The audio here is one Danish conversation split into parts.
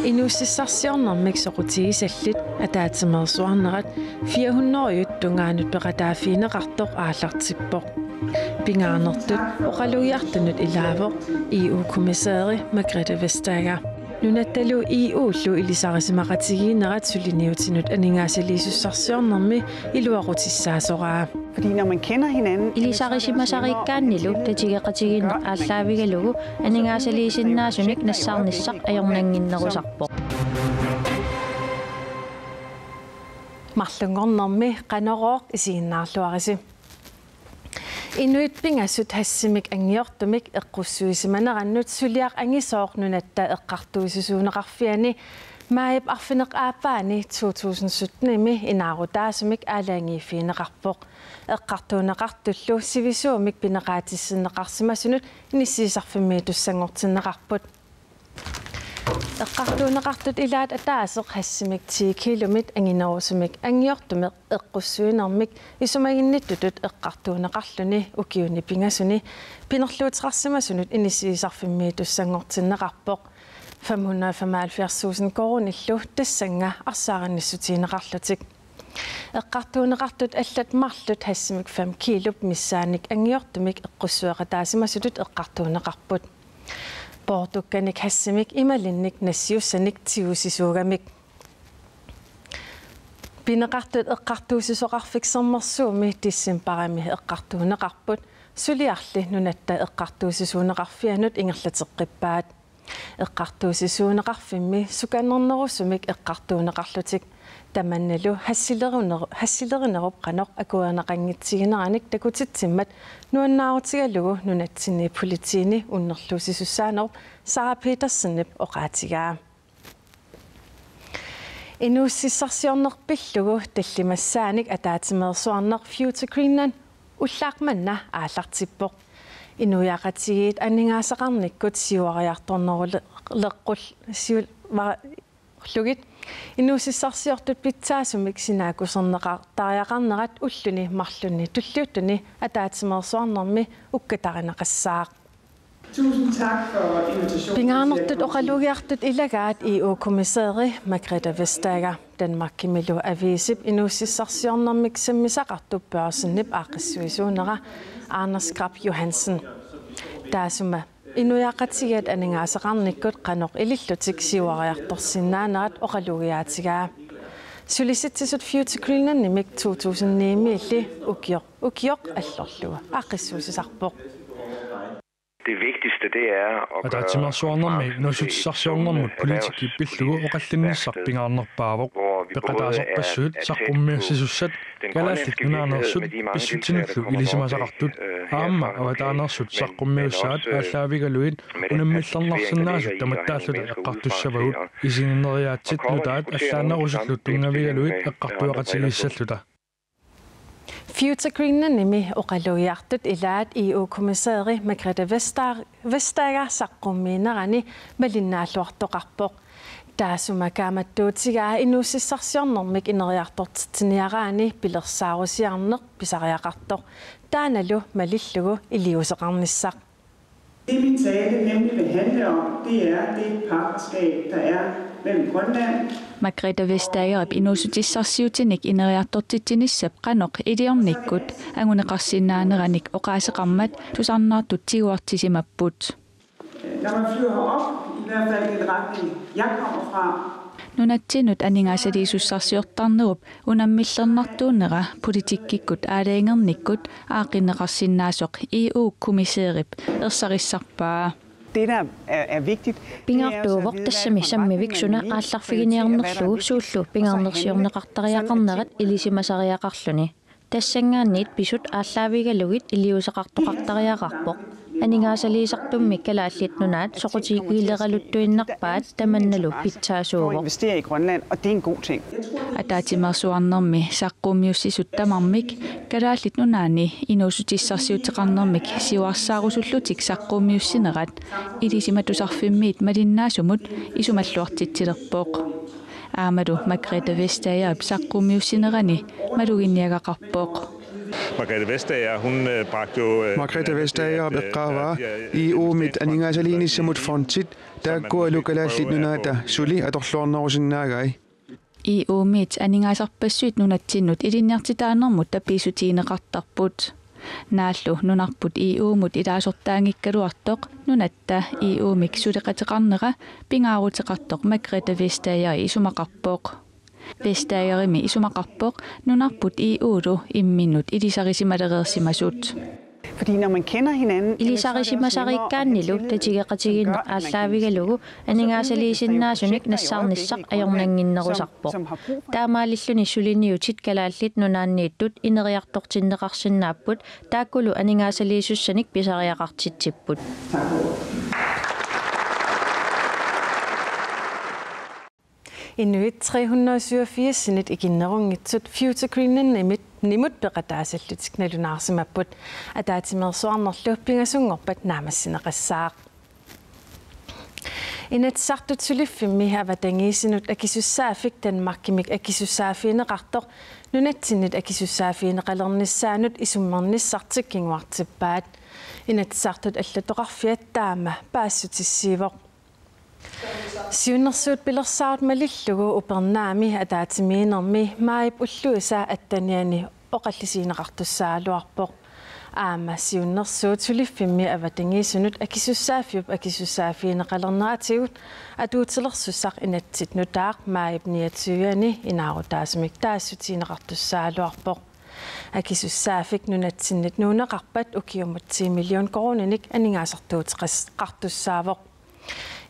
Inussissarsiornermik soqutigisallit ataatimersuarnerat 400 tungaanut peqataafiineqartoq aallartippoq pingaarnertut oqalugiartunut ilaavoq EU-kommissæri Margrethe Vestager nunattalu EU-llu ilisarisimaqatigiinerat suliniutinut aningaasaliisussarsiornermi iluaqutissaasoraa. Fordi når man kender hinanden... Ilisarisimmasarikkaannilu tatigeqatigiinneq aalлaavigalugu aningaasaliisinnaasunik nassarnissaq ajornanginnerusarpoq. Marlungornermi qanorooq isiinnaarluarisi. Inuit pingassut hassimik angiortumik eqqussuisimanerannut suliaq angisooqnunatta eqqartuisisuuneqarfiani maayip arfineq aappaani 2017 imi inaarutaasumik aalaangiifiineqarpoq eqqartuuneqartullu sivisuumik pineqaatissinneqarsimasunut inissiisarfimmiitussangortinneqarput eqqartuuneqartut ilaat ataaseq hassimik 10 kilomit anginerusumik angiortumeq eqqussuinermik isumaginnittutut eqqartuuneqarluni ukiuni pingasuni pinerluutiqarsimasunut inissiisarfimmiitussangortinneqarpoq 575.000 koronillu tassanga arsaarannissutiineqarlutik eqqartuuneqartut allat marlut hassimik 5 kilup missaanik angiortumik eqqussueqataasimasutut eqqartuuneqarput portukkanik hassimik imalinnik nassiussanik tiusisuugamik pineqartut eqqartuusisoqarfiksermersuumi tissimparami eqqartuuneqarput suliarli nunatta eqqartuusisuuneqarfianut ingerlateqqippaat eqqartuusisuuneqarfimmi sukannernerusumik eqqartuuneqarlutik tamannalu hassilerinerup qanoq akuerneqangitsigineranik takutitsimmat nuannaarutigalugu nunatsinni politiini unnerluusisussaanerup Sara Petersenip oqaatigaa inuussissarsiornerpillugu tallimassaanik ataatimersuarneq Future Greenland ullaaqmanna aallartippoq inuiaqatigiit anningaasaqarnikkut siuariartorneruleqqul siulugit inuussissarsiortut pitsaasumik sinaakuserneqartariaqarnerat ulluni marlunni tulluuttuni ataatimersuarnermi ukkatarineqassaaq. Tusind tak for invitationen. Pingaarnertut oqalugiartut ilagaat EU-kommissæri Margrethe Vestager Danmarkimilu avisip inuussissarsiornermik sammisaqartup børsennip aaqissuisuunera Anders Krab Johansen taasuma inuiaqatigiat aningaasaqarnikkut qanoq ilillutik siuariartorsinnaanerat oqalugiaatigaa sulisitsisut Future Greenland nimik 2009 illi ukioq allorluga aaqissuusisarpoq. Det vigtigste det er at ataatimersuarnermi inuussutissarsiornermut politikki pillugu oqallinnissaq pingaarnerpaavoq peqataasorpassuut saqqummiussisussat kalaallit nunaanersut pissutiniklu ilisimasaqartut aamma avataanersut saqqummiussaat aalлaavigaluit unammillernersinnaasut tamattaalluta eqqartussavagut isinneriaatsit lutaat allaanerusullut tungavigaluit eqqartuaqatigiissalluta. Future Greenland nimi oqalugiartut ilaat EU-kommissæri Margrethe Vestager saqqummiinerani malinnaalluartoqarpoq taasumakaamattutigaa inuussissarsiornermik ineriartortitiniaraani pilersaarusiarneq pisariaqartoq taanalu malillugu iliuseqarnissaq. Det min tale nemlig vil handle om, det er det partnerskab, der er mellem Grønland. Margrethe Vestager inuussutissarsiutinik ineriartortitsinissap qanoq iliornikkut anguneqarsinnaaneраник oqaaseqarmat tusarnaartut tiguartisimapput. Når man flyver herop, i hvert fald i den retning, jeg kommer fra, nunatsinut aningaasaliisussarsiortarnerup unammillernertuunera politikkikkut aalaingernikkut aaqinneqarsinnaasoq EU-kommissærip ersarissarpaa. det der er vigtigt, pingaartuuvoq tassami sammiviksuna aallarfiginiarnerlugu suullu pingaarnersiorneqartariaqarnerat ilisimasariaqarluni tassangaanniit pisut aalлааvigalugit iliuseqartoqartariaqarpoq aningaasaliisartummi kalaallit nunaat soqutigiileraluttuinnerpaat tamannalu pitsaasuuvoq investere i Grønland, og det er en god ting. ataatimersuarnermi saqqummiussisut tamarmik kalaallit nunaani inuusutissarsiuteqarnermik siuarsaarusullutik saqqummiussinerat ilisimatusarfimmiit malinnaasumut isumalluartitsilerpoq aamadu Margrethe Vestager saqqummiussinerani maluginniagaqarpoq Margrethe Vestager beqqaava EU-mit aningaasaliinissamut fontit taakkualukalaallit nunaata suli atorluornerusinnaagai EU-mit aningaasarpassuit nunatsinut ilinniartitaanermut tapiisutiineqartarput naallu nunarput EU-mut ilaasortaangikkaluartoq nunatta EU-mik suleqateqarnera pingaaruteqartoq Margrethe Vestager isumaqarpoq Vestagerimi isumaqarpoq nunarput EU-lu imminnut ilisarisimaleriersimasut Fordi når man kender hinanden, Ilisarisimasarikkaannilu tatigeqatiginneq ааллаавигалугу анигаасалиисиннаасуник нассаарниссақ ajornanginnerusarpoq таамаалиллуни сулиниутит калааллит нунааннииттут инериартортиннеқарсинааппут тааккулу анигаасалиисуссаник писариақартитсиппут Inuit 387 sinit ikinnerungitsut Future Greenland nimut peqataasallutik nalunaarsimapput ataatimersuarnerlu pingasungorpat naamassinaqassaaq inatsartut suliffimmi avatangiisinut akisussaaffik Danmarkimik akisussaafiineqartoq nunatsinit akisussaafiineqalernissaanut isummarnissartik kinguartippaat inatsartut allatoqarfiat taama paassutissiivoq Siunnersuut pilersaarut malillugu upernaami ataatimiinermi maip ulluisaa attaniani oqallisiineqartussaaluarpoq aama siunnersuut suliffimmi avatangiisunut akisussaafiup akisussaafiineqalerneratigut atuutilersussaq inatsit nutaaq maip niatsuyani inaarutaasimik taassutiineqartussaaluarpoq akisussaaffik nunatsinit nuuneqarpat ukiumut 10 million krooninik aningaasartuutiqartussaavoq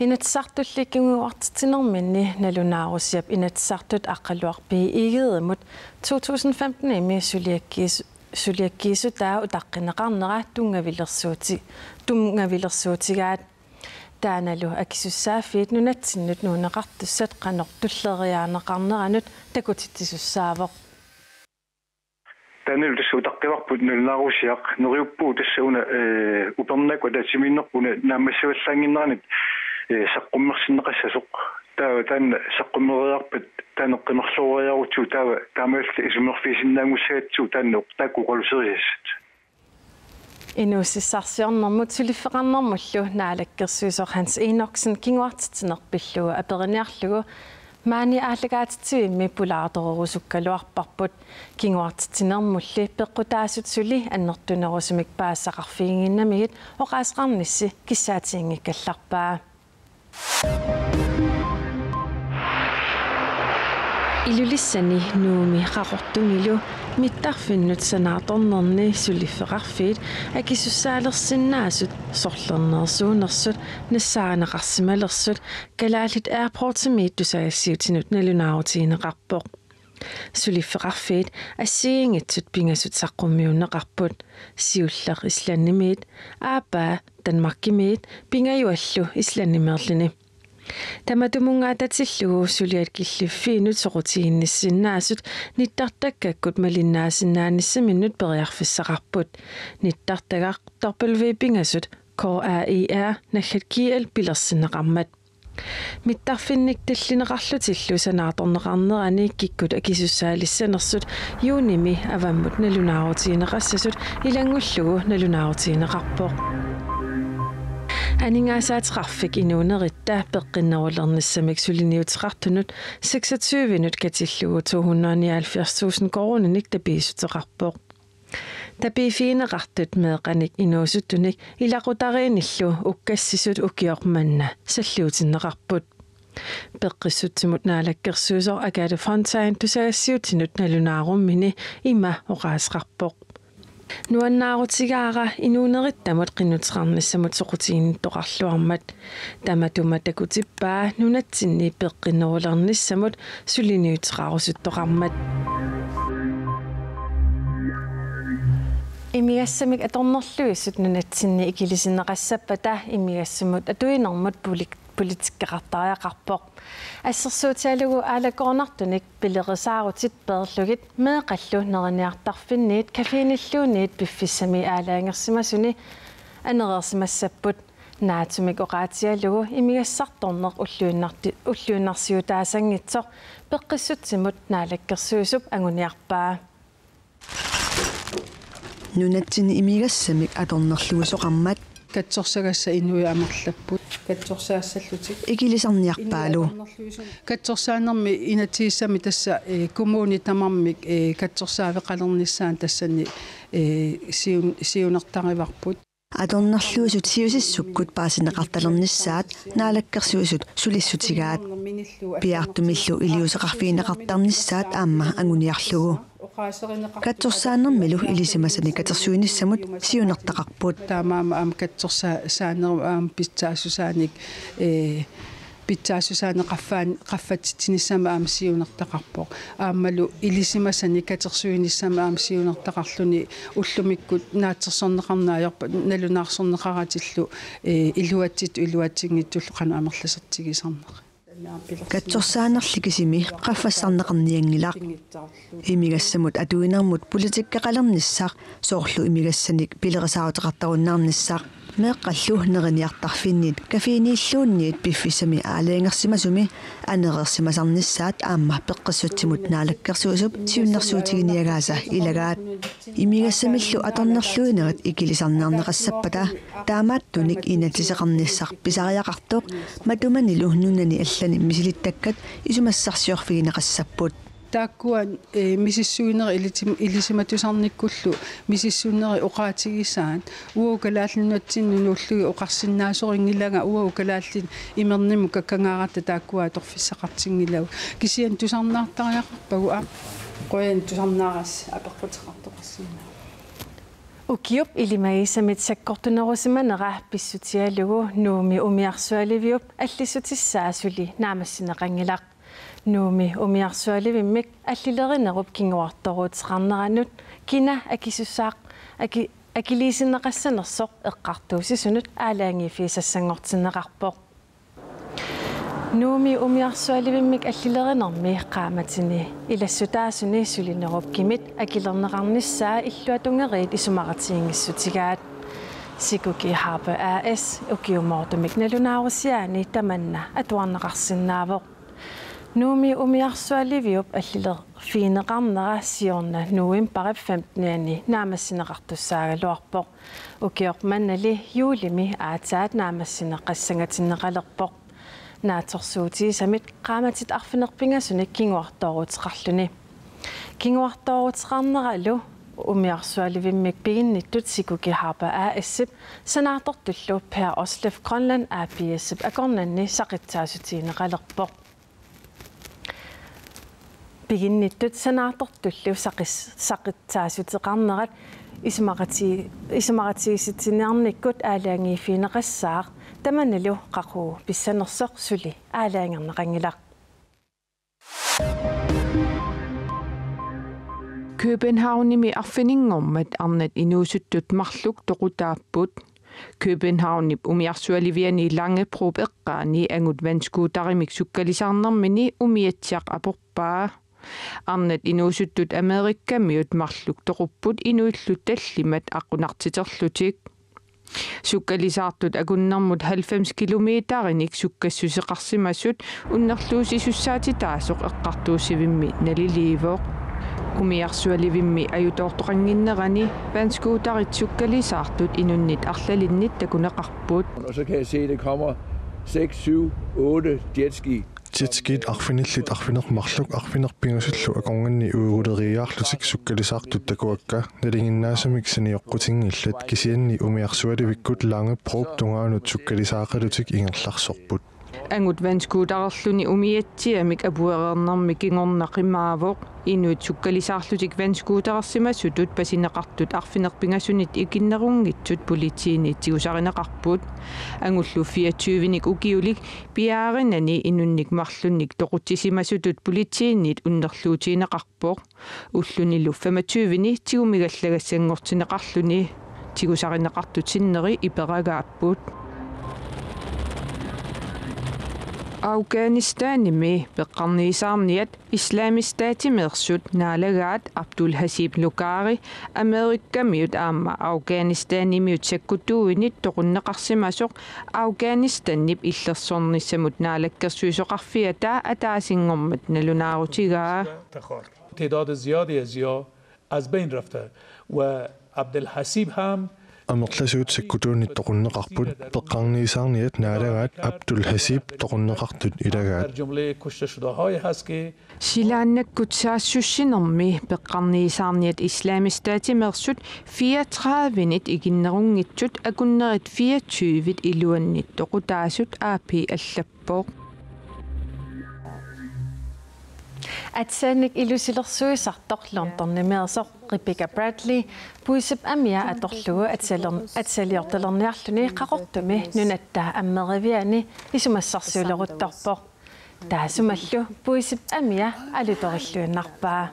inatsartullikkinguartitinerminni nalunaarusiap inatsartut aqqaluarpii igeedemut 2015 imi suliakkiisu taa utaqqinneqarnera tungavilersuutigaat taanalu akisussaafiit nunatsinut nuuneqartussat qanortulleriaaneqarneranut takutittisussaavoq Tanil tassuutaqqivarput nulnaarusiaq neriuppuu tassauna upernaku taatimiinnerpuna naammassavallаангиннеранит саққуммерсиннеқассасоқ таава таан саққуммериарпат таанеққимерлуориарутсу таава таамаалла исумерфисиннаангуссаатсу тааннеқ тааккуқалусериассат Inuussissarsiornermut suliffeqarnermullu naalakkersuusoq Hans Enoksen kinguartitinerpillugu aperiniarlugu maani aallagaatitsuimmi pulaartorerusukkaluarparput kinguartitinermulli peqqutaasut suli annertunerusumik paassaqarfiinginnamigit oqaasqarnissi kissaatiingikkallarpaa Ilulissani nuumi qaqortungilu mittarfinnut sanaatornerni suliffeqarfiit akisussaalersinnaasut sorlernersuunersut nassaaneqarsimalersut kalaallit airportimiit tusagassiutinut nalunaarutiineqarpoq suliffeqarfiit assiingitsut pingasut saqqummiunneqarput siulleq islannimiit aapaa Danmarkimiit pingajuallu islannimерлini Tamatumungaatatillugu suliat killiffiinut soqutiinnissinnaasut nittartakkakkut malinnaasinnaanissamminnut periarfissaqarput nittartagaqtorpalviipingasut KAIR nallatkial pilersinneqarmat mittarfinnik tallineqarlutillu sanaatorneqarnerani kikkut akisussaalissanersut juunimi avammut nalunaarutiineqassasut ilangullugu nalunaarutiineqarpoq Aningaasaateqarfik inuuneritta peqqinnerulernissamik suliniuteqartunut 26 katillugu 279.000 krooninik tapiisuteqarpoq tapiifiineqartut meeqanik inuusuttunik ilaqutariinillu ukkassisut ukiormanna salluutinneqarput peqqissutsimut naalakkersuusor Agathe Fontaine tusagassiutinut nalunaarummini ima oqaasqarpoq Nuannaarutigaara inuunerittamut qinnuteqarnissamut soqutiinittoqarluarmat tamatuma takutippaa nunatsinni peqqinnerulernissamut suliniuteqarusuttoqarmat Imigassamik atornerluissut nunatsinni ikilisinneqassappa imigassamut atuinermut politikkaqartariaqarpoq ассерсуутиалугу аалакорнартуник пилерисааруtit перлугит меэқаллу нерниартарфинниит кафеиниллуунниит пиффиссами аалаангерсимасуни анерерсимассаппут наатумик оqaatiалугу имигассарторнеқ уллуиннарсиутаасангитсоқ пеққиссутсимут наалаккерсуусуп агуниарпаа нунатсини имигассамик аторнерлуусоқармат катсорсагасса инуи амерлаппут катсорсаассаллутик икилисарниарпаалу катсорсаанерми инатииссами тасса коммуни тамармик катсорсаавеқалерниссаан тассани сиунертариварпут аторнерлуусут сиусиссуккут паасинеқарталерниссаат наалаккерсуусут сулиссутигаат пиартумиллу илиусеқарфиинеқартарниссаат аама ангуниарлугу катсорсаанермилу илисимасани катерсуиниссамут сиунертақарпут таамаама аама катсорсаанер аама питсаасусааник питсаасусаане qaffatinissama aam siunartaqarpoq aammalu ilisимасани катерсуиниссама аама сиунертақарлуни уллумиккут наатсерсорнеқарнаajorpa налунаарсорнеқаратиллу илуатсингиттуллу қана амерласертигисарнеқ катсорсаанерликисими qaffассарнеқарниангилаақ имигассамут атуинармут политиккеқалерниссаақ соорлу имигассаник пилерисаавутеқартаруннаарниссаақ меэққаллу нерниартарфиннит кафинииллуунниит пиффисами аалеангерсимасуми анерерсимасарниссаат аама пеққиссутсимут наалаккерсуусуп сиуннерсуутигиниагааса илагаат имигассамиллу аторнерлуинерит икилисарнаарнеқассаппата таамааттуник инатисеқарниссар писариақартоқ матуманилу нунани аллани мисилиттаккат исумассарсиорфигинеқассаппут тааккуан мисиссуинери илисиматусарниккуллу мисиссуинери оqaатигисаан уукалааллунатсиннунуллуги оқарсиннаасорингилага уукалааллин имерниму каккангааратта тааккуа торфиссақартингилау кисиан тусарнаартариақарпагу qoyan тусарнаарас апеққутеқартоқарсинаа укиуп илимаисамит саккортунерусиманера писсутиалугу нууми умиарсуаливиуп аллисутиссаасули наамассинеқангилақ нууми умиарсуаливиммик аллилеринеруп кингуарторуутеқарнеранут кина акисусаақ акилисиннеқассанерсоқ эққартуусисунут аалаангифисассангортинеқарпоқ нууми умиарсуаливиммик аллилеринерми qaamатини илассутаасуни сулинеруп кимит акилернеқарниссаа иллуатунгериит исумаратиингиссутигаат сикуки хабе АС укиумоортумик налунаарусиаани таманна атуарнеқарсинаавоқ нууми умиарсуаливиуп аллилер финеқарнера сиорна нуим парип 15-ани наамассинеқартуссаагалуарпоқ укиорманнали юулими аатаат наамассинеқассангатиннеқалерпоқ нааторсуутисамит qaamatit арфинерпингасуник кингуарторуутеқарлуни кингуарторуутеқарнералу умиарсуаливиммик пигинниттут сикуки хабе АСип санаартортуллу Per Oslef Grønland APSип акорнанни сақитсаасутиинеқалерпоқ пигинниттут санаартортуллу сақитсаасутеқарнерат исмаратииситсинеарниккут аалаангифинеқассаақ таманалу қақу писсанерсоқ сули аалаангернеқангилақ Københavnimi arfininngormat arnat inuusuttut marluk toqutaapпут Københavnip umiarsualiviani langeprob eqqaani angut vanskuutarimik sukkalisarnermini umiatsiaq aporpaa arnat inuusuttut Amerikkamiut marluk toqupput inuillut tallimat aqunartiterlutik sukkalisaartut akunnermut 90 kilometerinik sukkassuseqarsimassut unnerluusissussaatitaasoq eqqartuusivimmi naliliivoq umiarsualivimmi ajutortoqanginnerani vanskuutaritsukkalisaartut inunnit arlalinnit takuneqarput og så kan jeg se det kommer 6 7 8 jetski jetskit arfinillit arfinermarluk arfinerpingusullu akornganni uuguleriaarlutik sukkalisaartut takuakka nalinginnaasamik siniorqutingillat kisianni umiarsualivikkut lange prob tungaanut sukkalisaaqalutik ingerlarsorput angut vanskuutarerluni umiatsiamik apuerernermi kingornaqimaavoq inuit sukkalisaarlutik vanskuutarersimassutut pasineqartut arfinerpingasunit ikinnerungitsut politiini tiusarineqarput angullu 24-nik ukiulik piaarinani inunnik marlunnik toqutisimasutut politiinit unnerluutiineqarpoq ullunilu 25-ni tigumigallagassanngortineqarluni tigusarineqartutinneri iperagaapput Afghanistanimi beqqarniisaarniat islamistaatimeersut naalagaat Abdul Hasib Lukari Amerikkamiut aamma Afghanistanimiut sakkutuuinit toqunneqarsimasoq Afganistannip illersornissamut naalakkersuisoqarfiataa ataasingormat nalunaarutigaa تعداد زیادی از یا از بین رفته و Амерласуут саккутуунит тоқуннеқарпут пеққарниисаарниат наалагаат Абдул Хасиб тоқуннеқартут илагаат Силааннаккут саассуссинерми пеққарниисаарниат исламистаатимерсут 34-нит игиннерунгитсут акуннерит 24-вит илуаннит тоқутаасут аапи аллаппоо Атсааник илусилерсуисартоқ Лондоннимеерсоқ Rebecca Bradley puisip amia atorlugu atsaliortalerniarluni qaqortumi nunatta ammeriviani isumassarsuuleruttorpoq taasumallu puisip amia alutorilluinnarpaa.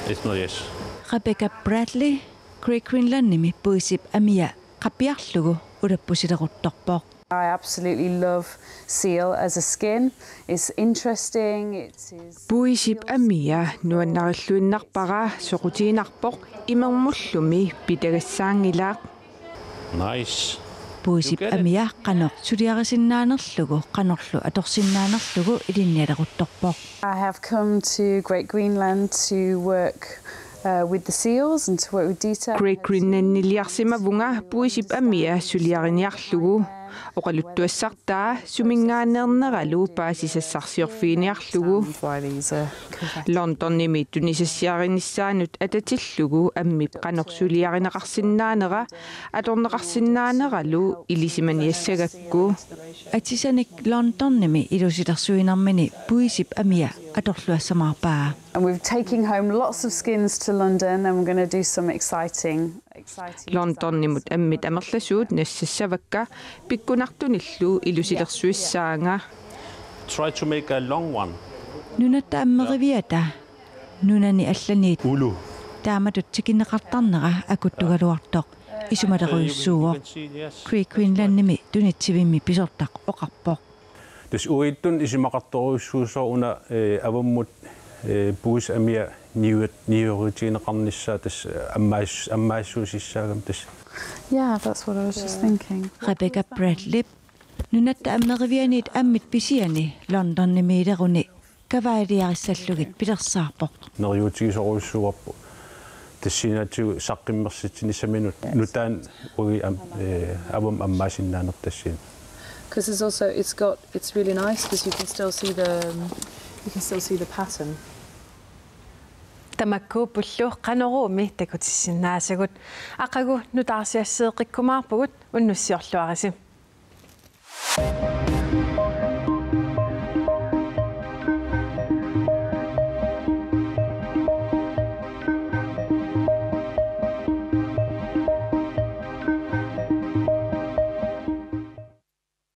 It's not yes. Rebecca Bradley Great Greenlandnimi puisip amia qapiarlugu ulappusileruttorpoq. I absolutely love seal as a skin. It's interesting. Puisip amia nuannarulluinnarpara soqutiinarpoq imermullumi pitagassaaangilaq. Nice. Puisip amia qanoq suliarisinaanerlugu qanorlu atorsinnaanerlugu ilinnialeruttorpoq. I have come to Great Greenland to work with the seals and to work with detail. Great Greenland niliarsimavunga puisip amia suliariniarlugu oqaluttuassartaa sumingaanerneraluu paasisassarsiorfiiniarlugu Londonnimi tunisassiarinissaanut atatillugu ammip qanorsuliarineqarsinnaanera atorneqarsinnaaneralu ilisimaniassagakku atisanik Londonnimi ilusilersuinermini puisip amia atorluassamarpaa. And we're taking home lots of skins to London and we're going to do some exciting Londonnimut ammit amerlasuut nassassavakka pikkunartunillu ilusilersuissaanga. Try to make a long one. Nunatta ammeriviata nunani allaniit ulu taamatut tikinneqartarnera akuttugaluartoq isumaleruyussuuoq Great Greenlandnimi tunitsivimmi pisortaq oqarpoq. Tes uittun isimaqartoruissuusor una avammut puus amia niurutiineqarnissaa tas ammaissuusissaagam tas. Yeah, that's what I was just thinking. Rebecca Bradley nunatta ammerivianiit ammit pisiani Londonnimiileruni kavaaliarissallugit pilersaarpoq. Neriutigisoruissuarpu tassinaatu saqqimmersitinnissaminut nutaan ugi avam ammaasinnaanert tassin. Because it's also it's really nice because you can still see the pattern. Tamakku pullu qanorumi takutissinnaassagut aqagu nutaarsiassieqikkumaarpugut unnussiorluarisim.